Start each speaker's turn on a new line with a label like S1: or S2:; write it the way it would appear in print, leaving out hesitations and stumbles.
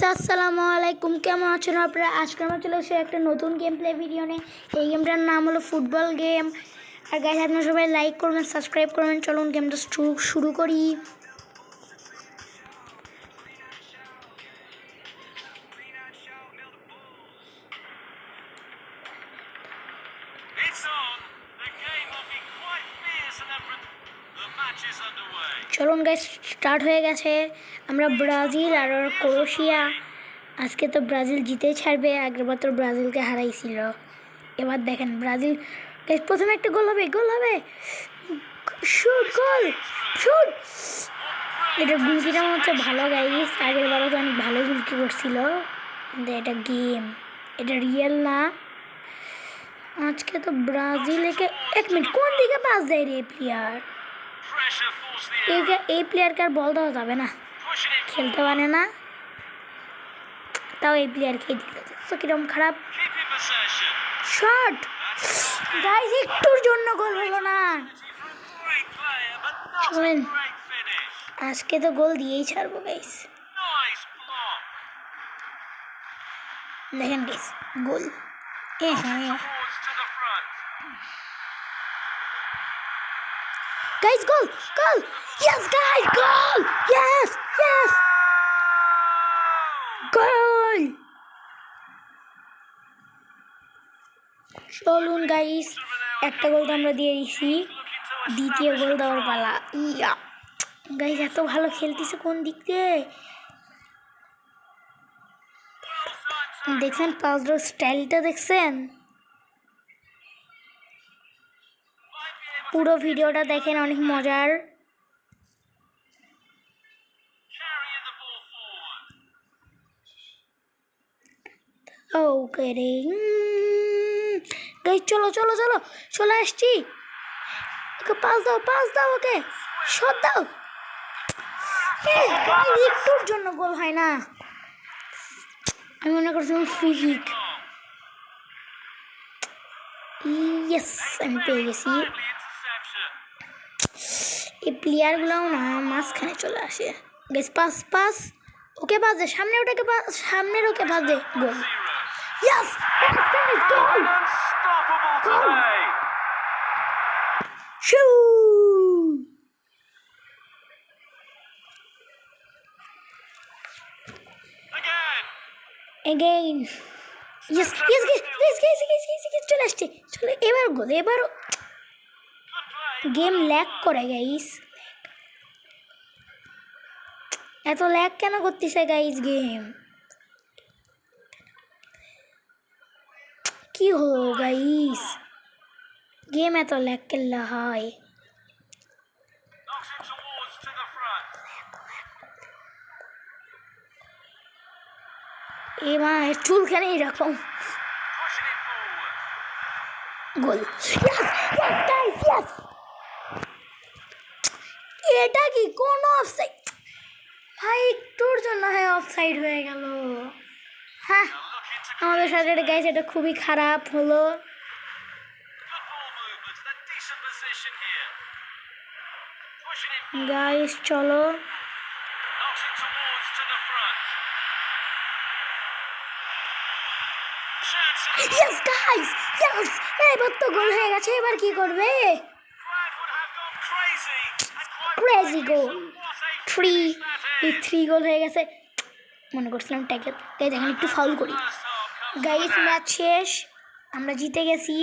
S1: আসসালামু আলাইকুম, কেমন আছেন আপনারা? আজকে আমরা চলে এসেছি একটা নতুন গেম প্লে ভিডিও নিয়ে। এই গেমটার নাম হলো ফুটবল গেম। আর গাইস, আপনারা সবাই লাইক করবেন, সাবস্ক্রাইব করবেন। চলুন গেমটা শুরু করি। চলুন গাইস, স্টার্ট হয়ে গেছে। আমরা ব্রাজিল আর ক্রোয়েশিয়া। আজকে তো ব্রাজিল জিতেই ছাড়বে, আগেরবার তো ব্রাজিলকে হারাইছিল। এবার দেখেন ব্রাজিল গাইস, প্রথমে একটা গোল হবে, শুট, গোল, শুট। এটা গুলকিটা মনে হচ্ছে ভালো গাইস, আগেরবারও তো অনেক ভালো গুলকি করছিল। কিন্তু এটা গেম, এটা রিয়েল না। আজকে তো ব্রাজিলকে এক মিনিট, কোন দিকে পাস দেয় রে প্লেয়ার? এই প্লেয়ারকে আর বল দেওয়া যাবে না, খেলতে পারে না। তাও এই প্লেয়ারকে দিল, তো কিরকম খারাপ শট গাইস, একটুর জন্য গোল হলো না। শুনেন, আজকে তো গোল দিয়েই ছাড়বো গাইস। দেখেন গাইস, গোল। হ্যাঁ গাইস, গোল, গোল, ইয়েস গাইস, গোল, ইয়েস, ইয়েস, গোল। চলুন গাইস, একটা গোল তো আমরা দিয়ে দিছি, দ্বিতীয় গোল দেওয়ার পালা। ইয়া গাইস, এত ভালো খেলতেছে কোন দিক দিয়ে দেখছেন? পাসডোর স্টাইলটা দেখছেন? পুরো ভিডিওটা দেখেন, অনেক মজার। ওকে রে গাইস, চলো চলো চলো, চলে আসছি। ওকে পাস দাও, ওকে শট দাও। একটুর জন্য গোল হয় না। আমি মনে করছিলাম ফ্রি কিক। ইয়েস, আমি পেয়ে গেছি। এই প্লেয়ারগুলোও না মাঝখানে চলে আসে। গেস, পাস পাস, ওকে পাস দে, সামনের ওকে পাস দে, গোল। ইয়েস, গোল, গোল, শু। এগেইন, ইয়েস ইয়েস গাইস, চলে আসছে, চলে এবার গোল। এবারও গেম ল্যাগ করে গাইস, এত ল্যাগ কেন করতেছে গাইস? কি হলো গাইস, গেম এত ল্যাগ করলে হয়? এবার চুলখানে এরকম গোল। এটা কি কোন অফসাইড ভাই? একটুর জন্য অফসাইড হয়ে গেল। হ্যাঁ, আমাদের সাথে এটা গাইস, এটা খুবই খারাপ হলো গাইস। চলো ইয়েস গাইস, ইয়েস, এবার তো গোল হয়ে গেছে। এবার কি করবে? ক্রেজি গোল, 3 গোল হয়ে গেছে। মনে করছিলাম ট্যাকেল গাইস, এখন একটু ফাউল করি গাইস। ম্যাচ শেষ, আমরা জিতে গেছি।